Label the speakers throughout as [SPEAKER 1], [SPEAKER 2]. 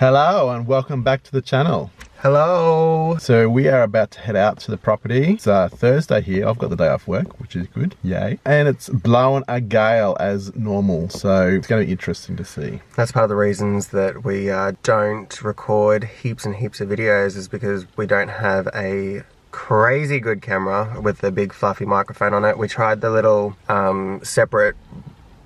[SPEAKER 1] Hello and welcome back to the channel.
[SPEAKER 2] Hello.
[SPEAKER 1] So we are about to head out to the property. It's Thursday here. I've got the day off work, which is good. Yay. And it's blowing a gale as normal. So it's going to be interesting to see.
[SPEAKER 2] That's part of the reasons that we don't record heaps and heaps of videos is because we don't have a crazy good camera with the big fluffy microphone on it. We tried the little separate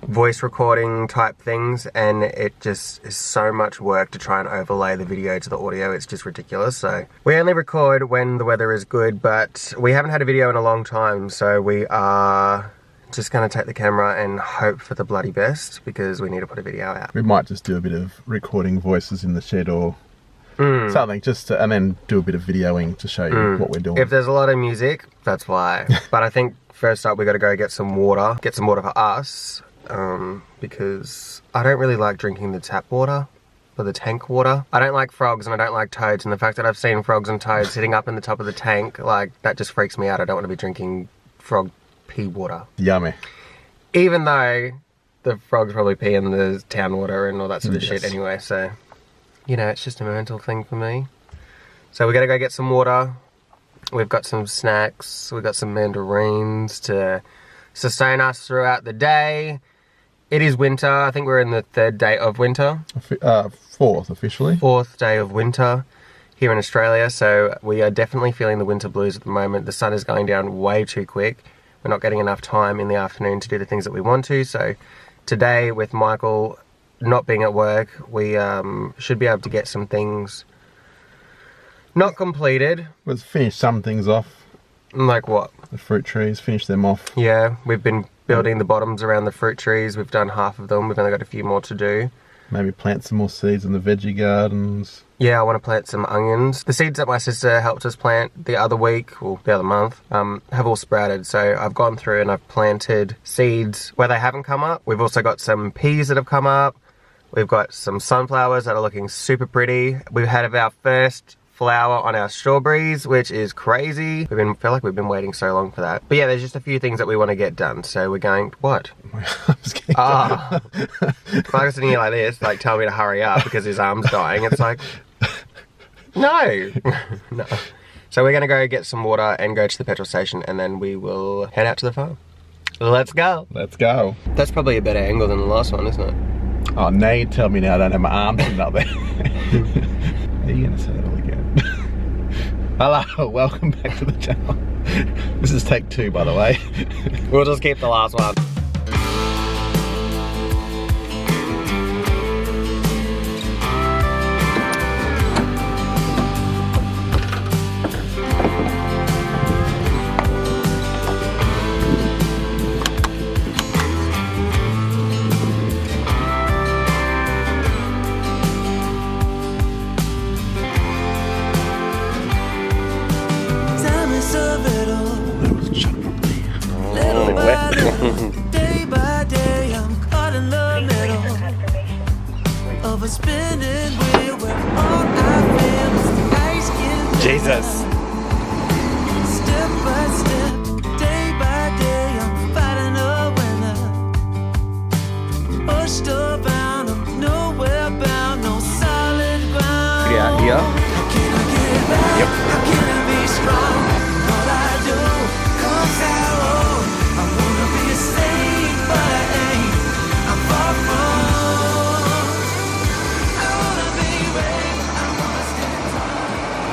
[SPEAKER 2] voice recording type things and it just is so much work to try and overlay the video to the audio. It's just ridiculous. So we only record when the weather is good, but we haven't had a video in a long time, so we are just going to take the camera and hope for the bloody best because we need to put a video out.
[SPEAKER 1] We might just do a bit of recording voices in the shed or something, just to, and then do a bit of videoing to show you what we're doing.
[SPEAKER 2] If there's a lot of music, that's why. But I think first up we got to go get some water for us. Because I don't really like drinking the tap water or the tank water. I don't like frogs and I don't like toads, and the fact that I've seen frogs and toads sitting up in the top of the tank, like, that just freaks me out. I don't want to be drinking frog pee water. Yummy. Even though the frogs probably pee in the town water and all that sort of shit anyway, so, you know, it's just a mental thing for me. So we're gonna go get some water. We've got some snacks. We've got some mandarins to sustain us throughout the day. It is winter. I think we're in the third day of winter.
[SPEAKER 1] Fourth officially.
[SPEAKER 2] Fourth day of winter here in Australia. So we are definitely feeling the winter blues at the moment. The sun is going down way too quick. We're not getting enough time in the afternoon to do the things that we want to. So today, with Michael not being at work, we should be able to get some things not completed.
[SPEAKER 1] Let's finish some things off.
[SPEAKER 2] Like what?
[SPEAKER 1] The fruit trees, finish them off.
[SPEAKER 2] Yeah, we've been building the bottoms around the fruit trees. We've done half of them. We've only got a few more to do. Maybe plant some more seeds in the veggie gardens. Yeah, I want to plant some onions. The seeds that my sister helped us plant the other week, or the other month, have all sprouted. So I've gone through and I've planted seeds where they haven't come up. We've also got some peas that have come up. We've got some sunflowers that are looking super pretty. We've had our first flower on our strawberries, which is crazy. Feel like we've been waiting so long for that. But yeah, there's just a few things that we want to get done. So we're going, what? Michael's sitting here like this, like telling me to hurry up because his arm's dying. It's like, no. No. So we're gonna go get some water and go to the petrol station and then we will head out to the farm. Let's go.
[SPEAKER 1] Let's go.
[SPEAKER 2] That's probably a better angle than the last one, isn't it?
[SPEAKER 1] Oh, now you tell me now I don't have my arms up there. Are you gonna say that all again? Hello, welcome back to the channel. This is take 2, by the way.
[SPEAKER 2] We'll just keep the last one.
[SPEAKER 3] Day by day, I'm caught in the middle of a spinning wheel where all I feel is ice getting
[SPEAKER 2] Jesus.
[SPEAKER 3] Step by step, day by day, I'm fighting a winner. Pushed around, I'm nowhere bound, no solid ground.
[SPEAKER 2] Yeah, here.
[SPEAKER 3] How can I get back?
[SPEAKER 2] Yep.
[SPEAKER 3] How can I be strong? All I do comes out.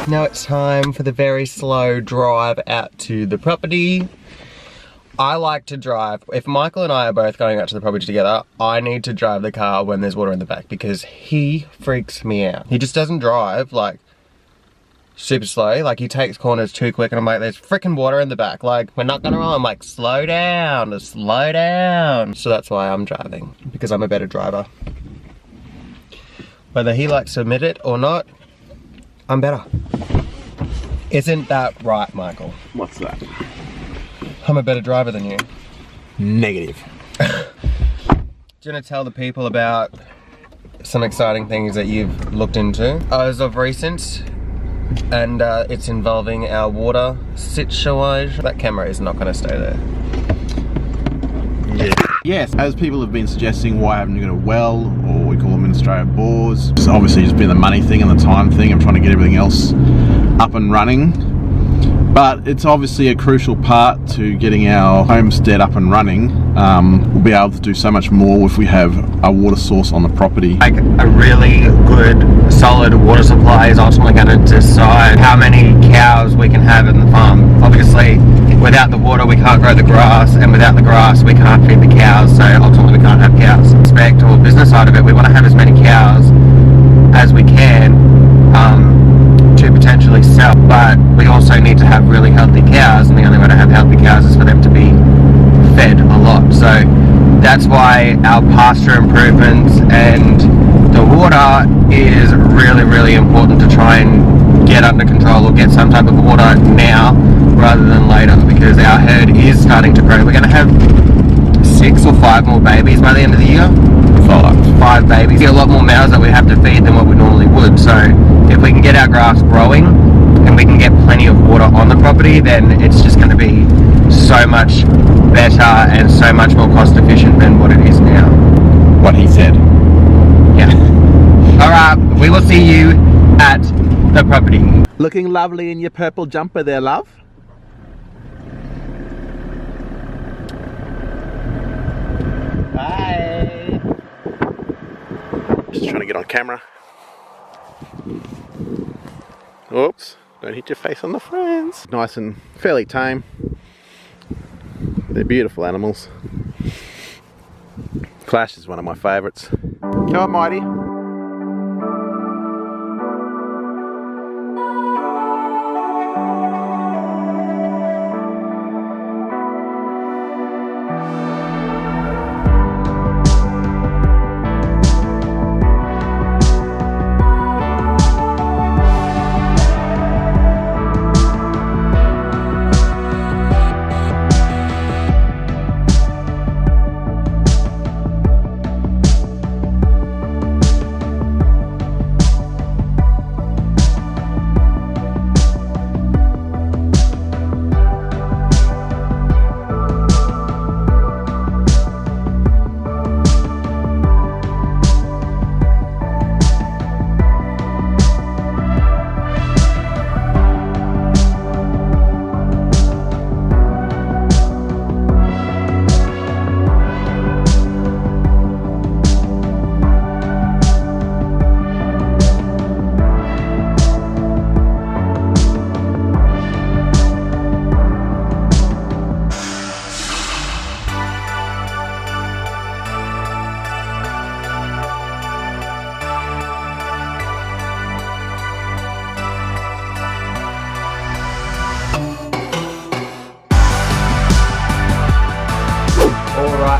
[SPEAKER 2] Now it's time for the very slow drive out to the property. I like to drive. If Michael and I are both going out to the property together, I need to drive the car when there's water in the back because he freaks me out. He just doesn't drive like super slow. Like he takes corners too quick and I'm like, there's freaking water in the back. Like, we're not gonna roll. I'm like, slow down, slow down. So that's why I'm driving, because I'm a better driver. Whether he likes to admit it or not, I'm better. Isn't that right, Michael?
[SPEAKER 1] What's that?
[SPEAKER 2] I'm a better driver than you.
[SPEAKER 1] Negative.
[SPEAKER 2] Do you want to tell the people about some exciting things that you've looked into as of recent? And it's involving our water situation. That camera is not going to stay there.
[SPEAKER 1] Yeah. Yes, as people have been suggesting, why haven't you got a well or we call them in Australia, bores. It's obviously just been the money thing and the time thing and trying to get everything else up and running. But it's obviously a crucial part to getting our homestead up and running. We'll be able to do so much more if we have a water source on the property.
[SPEAKER 2] Like a really good, solid water supply is ultimately going to decide how many cows we can have in the farm. Obviously, without the water we can't grow the grass, and without the grass we can't feed the cows, so ultimately we can't have cows. Aspect or business side of it, we want to have as many cows as we can to potentially sell, but we also need to have really healthy cows, and the only way to have healthy cows is for them to be fed a lot. So that's why our pasture improvements and the water is really, really important to try and get under control or get some type of water now rather than later, because our herd is starting to grow. We're going to have 6 or 5 more babies by the end of the year. 5 babies. A lot more mouths that we have to feed than what we normally would. So if we can get our grass growing and we can get plenty of water on the property, then it's just going to be so much better and so much more cost efficient than what it is now.
[SPEAKER 1] What he said.
[SPEAKER 2] Yeah. Alright, we will see you at the property.
[SPEAKER 1] Looking lovely in your purple jumper there, love. Bye. Just trying to get on camera. Oops, don't hit your face on the friends. Nice and fairly tame. They're beautiful animals. Clash is one of my favourites. Go on, Mighty.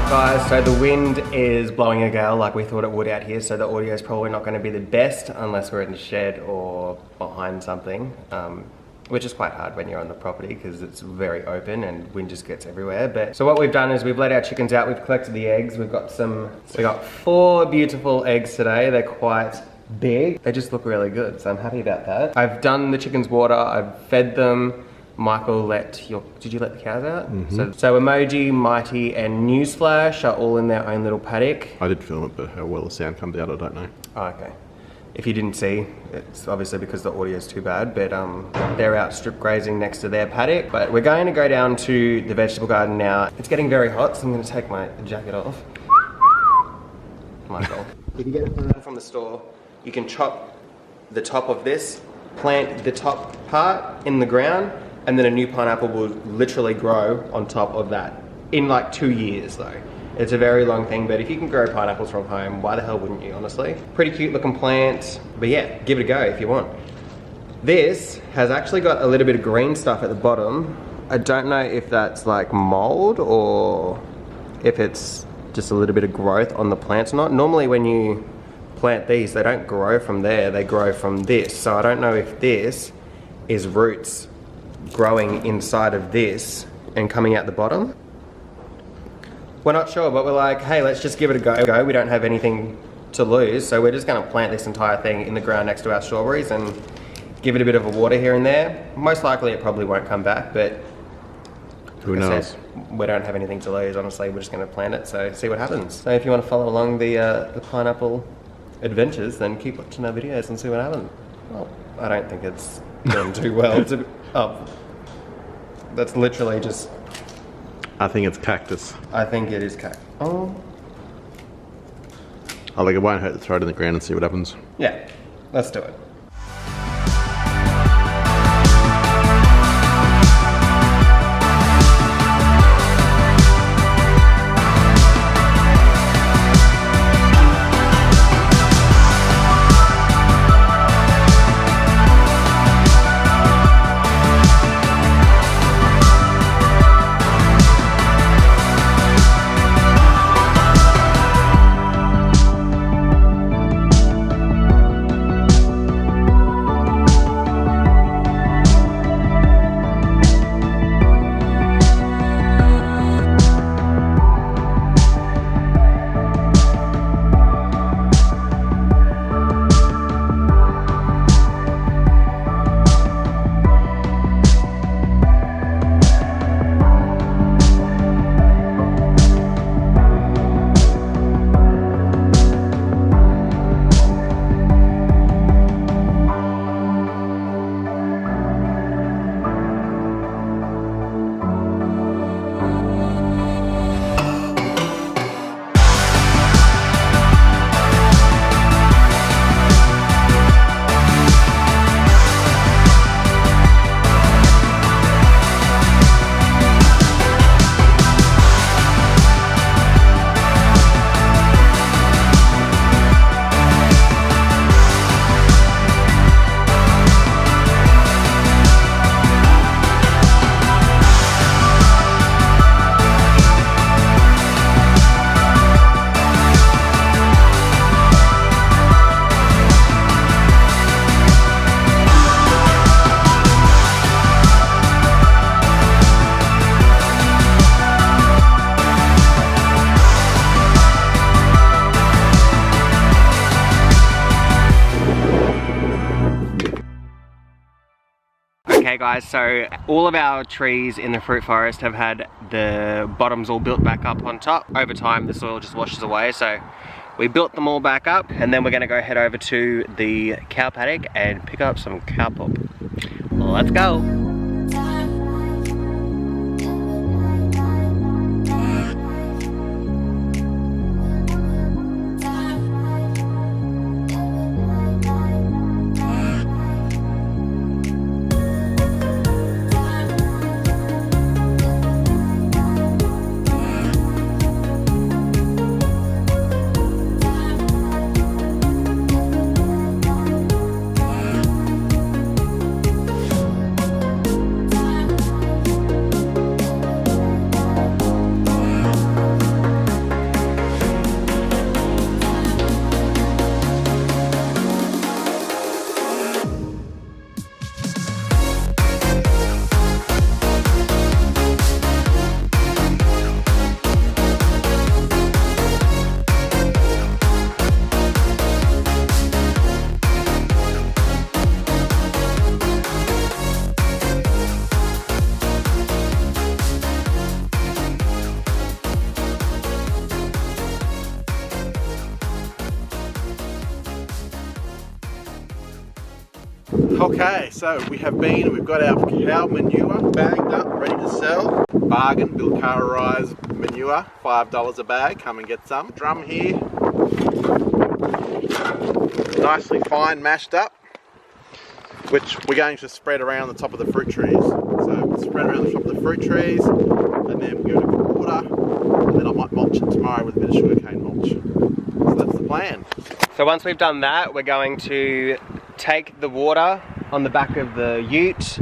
[SPEAKER 2] Guys, so the wind is blowing a gale like we thought it would out here, so the audio is probably not going to be the best unless we're in the shed or behind something, which is quite hard when you're on the property because it's very open and wind just gets everywhere. But so what we've done is we've let our chickens out, we've collected the eggs, we got 4 beautiful eggs today. They're quite big, they just look really good, so I'm happy about that. I've done the chickens water, I've fed them. Michael did you let the cows out? Mm-hmm. So Emoji, Mighty and Newsflash are all in their own little paddock.
[SPEAKER 1] I did film it, but how well the sound comes out, I don't know.
[SPEAKER 2] Oh, okay. If you didn't see, it's obviously because the audio is too bad, but they're out strip grazing next to their paddock. But we're going to go down to the vegetable garden now. It's getting very hot, so I'm going to take my jacket off. Michael. If you get it from the store, you can chop the top of this, plant the top part in the ground, and then a new pineapple will literally grow on top of that in like 2 years though. It's a very long thing, but if you can grow pineapples from home, why the hell wouldn't you, honestly? Pretty cute looking plant, but yeah, give it a go if you want. This has actually got a little bit of green stuff at the bottom. I don't know if that's like mold or if it's just a little bit of growth on the plants or not. Normally when you plant these, they don't grow from there, they grow from this. So I don't know if this is roots growing inside of this and coming out the bottom. We're not sure, but we're like, hey, let's just give it a go. We don't have anything to lose, so we're just gonna plant this entire thing in the ground next to our strawberries and give it a bit of a water here and there. Most likely it probably won't come back, but
[SPEAKER 1] who knows?
[SPEAKER 2] We don't have anything to lose, honestly. We're just gonna plant it, so see what happens. So if you wanna follow along the pineapple adventures, then keep watching our videos and see what happens. Well, I don't think it's done too well to that's literally just...
[SPEAKER 1] I think it's cactus.
[SPEAKER 2] I think it is cactus. Oh.
[SPEAKER 1] I think it won't hurt to throw it in the ground and see what happens.
[SPEAKER 2] Yeah, let's do it. Okay guys, so all of our trees in the fruit forest have had the bottoms all built back up on top. Over time the soil just washes away, so we built them all back up, and then we're gonna go head over to the cow paddock and pick up some cow poop. Let's go.
[SPEAKER 1] Okay, so we've got our cow manure bagged up, ready to sell. Bargain, Bilcararized manure, $5 a bag, come and get some. Drum here, nicely fine mashed up, which we're going to spread around the top of the fruit trees. So we'll spread around the top of the fruit trees, and then we're going to put water, and then I might mulch it tomorrow with a bit of sugarcane mulch. So that's the plan.
[SPEAKER 2] So once we've done that, we're going to take the water on the back of the ute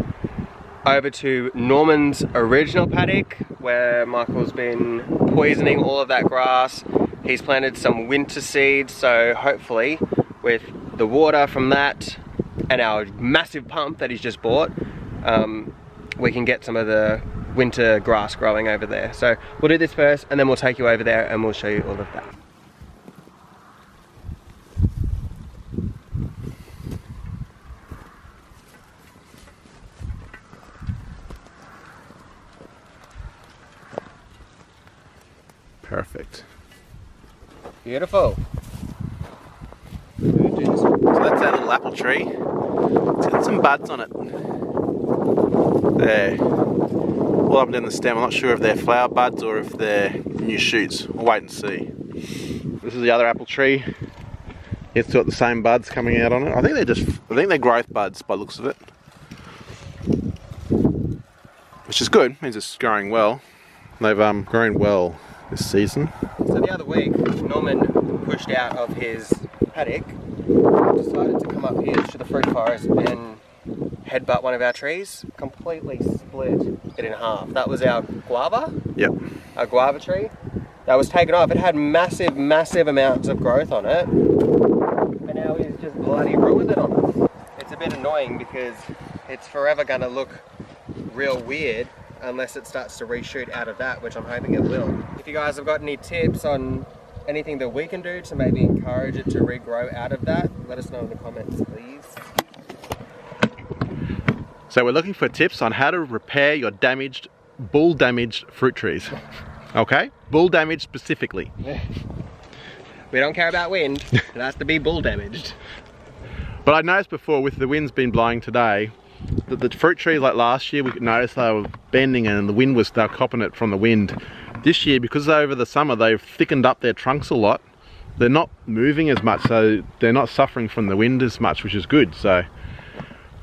[SPEAKER 2] over to Norman's original paddock, where Michael's been poisoning all of that grass. He's planted some winter seeds, so hopefully with the water from that and our massive pump that he's just bought, we can get some of the winter grass growing over there. So we'll do this first, and then we'll take you over there and we'll show you all of that.
[SPEAKER 1] Perfect.
[SPEAKER 2] Beautiful. do this one.
[SPEAKER 1] So that's our little apple tree. It's got some buds on it. There. All up and down the stem. I'm not sure if they're flower buds or if they're new shoots. We'll wait and see. This is the other apple tree. It's got the same buds coming out on it. I think they're growth buds by the looks of it. Which is good, means it's growing well. They've grown well this season.
[SPEAKER 2] So the other week, Norman pushed out of his paddock, decided to come up here to the fruit forest and headbutt one of our trees, completely split it in half. That was our guava.
[SPEAKER 1] Yep.
[SPEAKER 2] Our guava tree. That was taken off. It had massive, massive amounts of growth on it. And now he's just bloody ruined it on us. It's a bit annoying because it's forever going to look real weird unless it starts to reshoot out of that, which I'm hoping it will. If you guys have got any tips on anything that we can do to maybe encourage it to regrow out of that, let us know in the comments, please.
[SPEAKER 1] So we're looking for tips on how to repair your bull damaged fruit trees. Okay? Bull damaged specifically.
[SPEAKER 2] We don't care about wind, it has to be bull damaged.
[SPEAKER 1] But I noticed before with the winds been blowing today, that the fruit trees like last year we could notice they were bending and they were copping it from the wind. This year, because over the summer they've thickened up their trunks a lot, they're not moving as much, so they're not suffering from the wind as much, which is good. So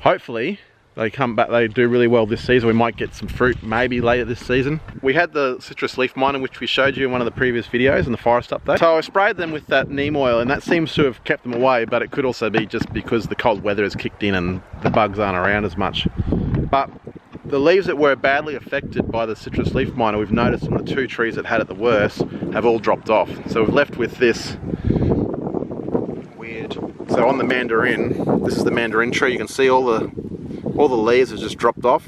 [SPEAKER 1] hopefully they come back, they do really well this season. We might get some fruit maybe later this season. We had the citrus leaf miner, which we showed you in one of the previous videos in the forest update. So I sprayed them with that neem oil and that seems to have kept them away, but it could also be just because the cold weather has kicked in and the bugs aren't around as much. But the leaves that were badly affected by the citrus leaf miner, we've noticed in the 2 trees that had it the worst, have all dropped off. So we've left with this weird. So on the mandarin, this is the mandarin tree, you can see all the leaves have just dropped off.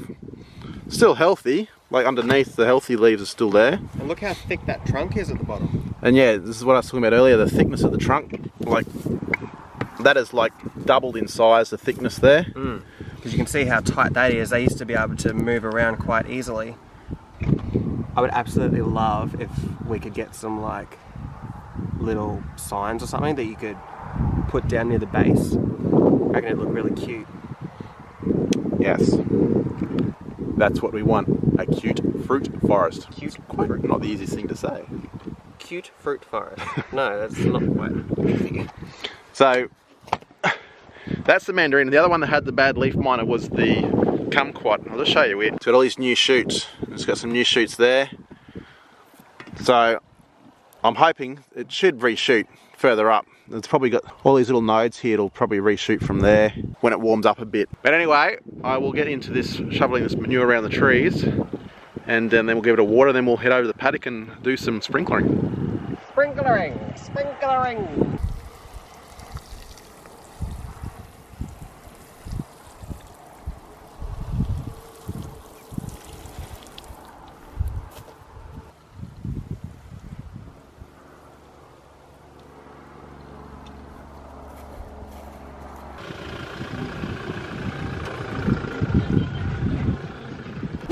[SPEAKER 1] Still healthy, like underneath the healthy leaves are still there.
[SPEAKER 2] And look how thick that trunk is at the bottom.
[SPEAKER 1] And yeah, this is what I was talking about earlier, the thickness of the trunk. Like, that is like doubled in size, the thickness there.
[SPEAKER 2] Because you can see how tight that is. They used to be able to move around quite easily. I would absolutely love if we could get some like little signs or something that you could put down near the base. I reckon it'd look really cute.
[SPEAKER 1] Yes. That's what we want, a cute fruit forest.
[SPEAKER 2] Cute
[SPEAKER 1] Quite
[SPEAKER 2] fruit.
[SPEAKER 1] not the easiest thing to say.
[SPEAKER 2] Cute fruit forest. No, that's not quite easy.
[SPEAKER 1] So, that's the mandarin. The other one that had the bad leaf miner was the kumquat. I'll just show you it. It's got all these new shoots. It's got some new shoots there. So, I'm hoping it should reshoot further up. It's probably got all these little nodes here. It'll probably reshoot from there when it warms up a bit. But anyway, I will get into this, shoveling this manure around the trees, and then we'll give it a water, then we'll head over to the paddock and do some sprinklering.
[SPEAKER 2] Sprinklering!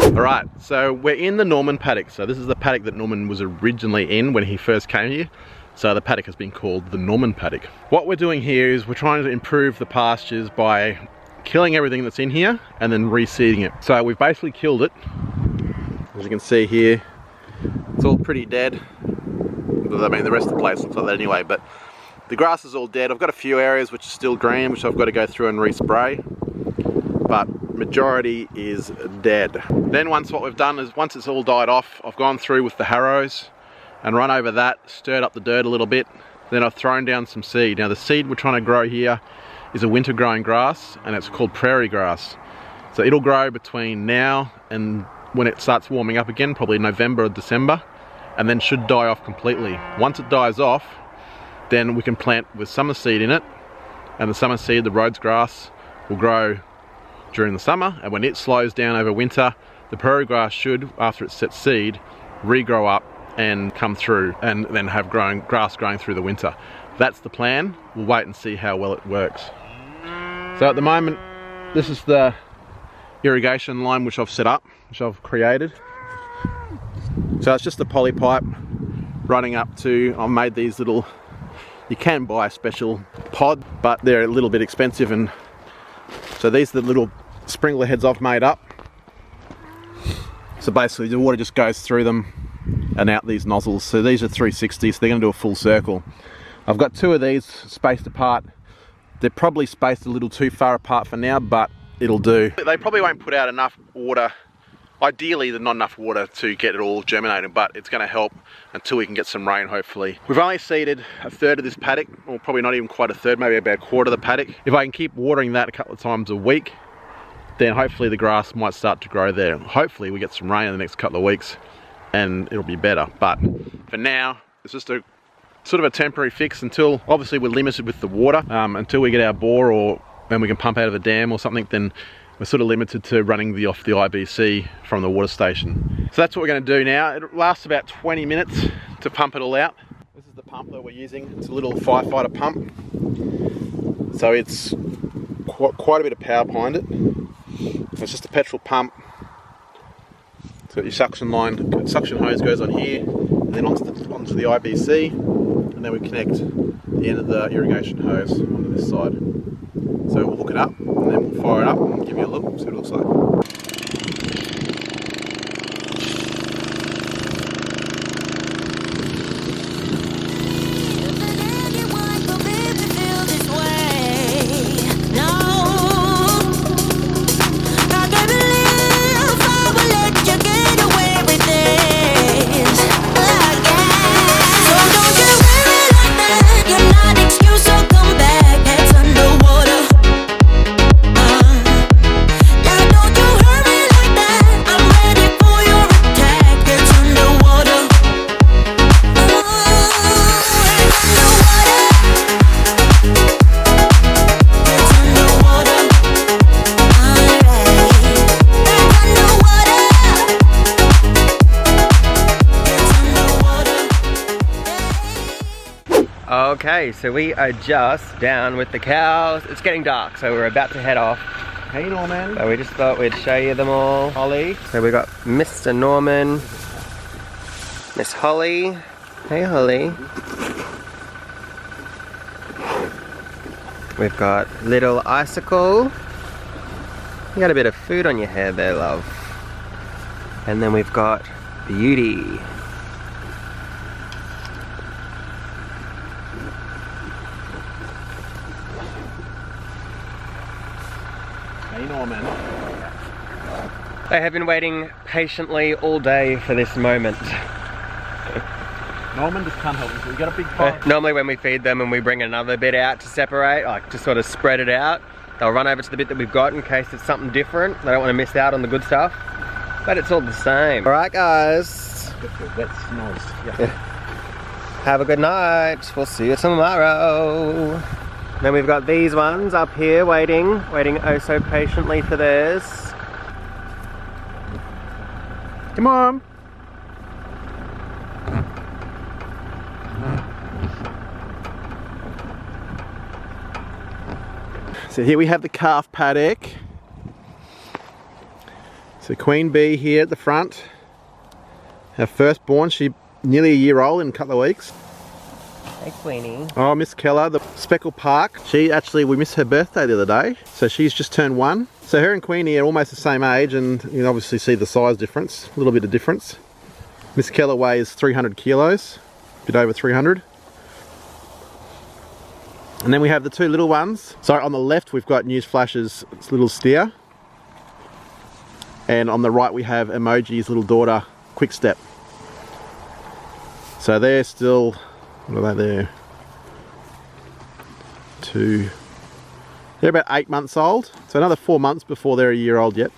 [SPEAKER 1] Alright, so we're in the Norman paddock. So this is the paddock that Norman was originally in when he first came here. So the paddock has been called the Norman paddock. What we're doing here is we're trying to improve the pastures by killing everything that's in here and then reseeding it. So we've basically killed it. As you can see here, it's all pretty dead. I mean, the rest of the place looks like that anyway, but the grass is all dead. I've got a few areas which are still green, which I've got to go through and respray. But majority is dead. Then what we've done is, once it's all died off, I've gone through with the harrows and run over that, stirred up the dirt a little bit. Then I've thrown down some seed. Now the seed we're trying to grow here is a winter growing grass, and it's called prairie grass. So it'll grow between now and when it starts warming up again, probably November or December, and then should die off completely. Once it dies off, then we can plant with summer seed in it, and the summer seed, the Rhodes grass, will grow during the summer, and when it slows down over winter, the prairie grass should, after it sets seed, regrow up and come through and then have grass growing through the winter. That's the plan. We'll wait and see how well it works. So at the moment, this is the irrigation line which I've set up, which I've created. So it's just a poly pipe running up to, I've made these little, you can buy special pod, but they're a little bit expensive, and so these are the little sprinkler heads I've made up. So basically the water just goes through them and out these nozzles. So these are 360, so they're going to do a full circle. I've got 2 of these spaced apart. They're probably spaced a little too far apart for now, but it'll do. They probably won't put out enough water. Ideally, there's not enough water to get it all germinated, but it's going to help until we can get some rain, hopefully. We've only seeded a third of this paddock, or probably not even quite a third, maybe about a quarter of the paddock. If I can keep watering that a couple of times a week, then hopefully the grass might start to grow there. Hopefully we get some rain in the next couple of weeks and it'll be better. But for now, it's just a sort of a temporary fix until, obviously we're limited with the water. Until we get our bore or when we can pump out of a dam or something, then we're sort of limited to running off the IBC from the water station. So that's what we're going to do now. It lasts about 20 minutes to pump it all out. This is the pump that we're using. It's a little firefighter pump. So it's quite a bit of power behind it. It's just a petrol pump. So your suction line, suction hose goes on here, and then onto the IBC, and then we connect the end of the irrigation hose onto this side. So we'll hook it up, and then we'll fire it up and give you a look, see what it looks like.
[SPEAKER 2] Okay, so we are just down with the cows. It's getting dark, so we're about to head off.
[SPEAKER 1] Hey Norman.
[SPEAKER 2] So we just thought we'd show you them all. Holly. So we got Mr. Norman, Miss Holly. Hey Holly. We've got little Icicle. You got a bit of food on your hair there, love. And then we've got Beauty.
[SPEAKER 1] Hey Norman.
[SPEAKER 2] They have been waiting patiently all day for this moment.
[SPEAKER 1] Norman just can't help us. We've got a big pot.
[SPEAKER 2] Normally when we feed them and we bring another bit out to separate, like to sort of spread it out, they'll run over to the bit that we've got in case it's something different. They don't want to miss out on the good stuff. But it's all the same. Alright guys.
[SPEAKER 1] Wet snows.
[SPEAKER 2] Yeah. Have a good night. We'll see you tomorrow. Then we've got these ones up here waiting oh so patiently for theirs.
[SPEAKER 1] Come on. So here we have the calf paddock. So Queen Bee here at the front. Our firstborn, she's nearly a year old in a couple of weeks.
[SPEAKER 2] Hey Queenie.
[SPEAKER 1] Oh, Miss Keller, the Speckle Park. We missed her birthday the other day. So she's just turned 1. So her and Queenie are almost the same age, and you can obviously see the size difference, a little bit of difference. Miss Keller weighs 300 kilos, a bit over 300. And then we have the 2 little ones. So on the left we've got Newsflash's little steer. And on the right we have Emoji's little daughter, Quickstep. So they're still, what are they there? They're about 8 months old. So another 4 months before they're a year old yet.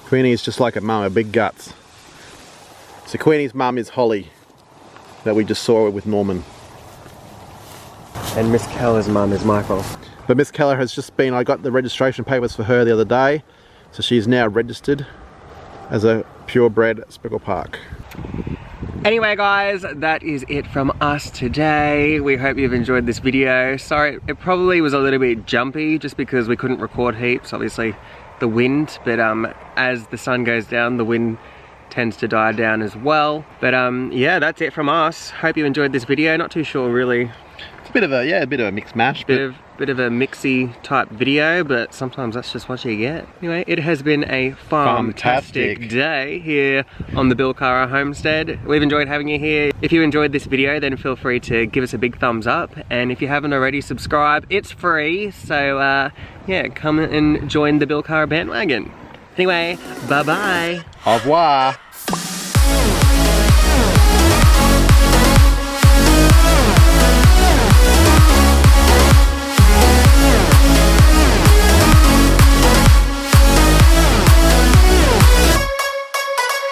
[SPEAKER 1] Queenie is just like a mum, her big guts. So Queenie's mum is Holly, that we just saw with Norman.
[SPEAKER 2] And Miss Keller's mum is Michael.
[SPEAKER 1] But Miss Keller has just been, I got the registration papers for her the other day. So she's now registered as a purebred Speckle Park.
[SPEAKER 2] Anyway guys, that is it from us today. We hope you've enjoyed this video. Sorry, it probably was a little bit jumpy just because we couldn't record heaps, obviously the wind, but as the sun goes down, the wind tends to die down as well. But yeah, that's it from us. Hope you enjoyed this video. Not too sure really.
[SPEAKER 1] It's a bit of a mixed mash.
[SPEAKER 2] Bit of a mixy type video, but sometimes that's just what you get. Anyway, it has been a fantastic day here on the Bill Cara Homestead. We've enjoyed having you here. If you enjoyed this video, then feel free to give us a big thumbs up. And if you haven't already, subscribe. It's free, so yeah, come and join the Bill Cara bandwagon. Anyway, bye-bye.
[SPEAKER 1] Au revoir.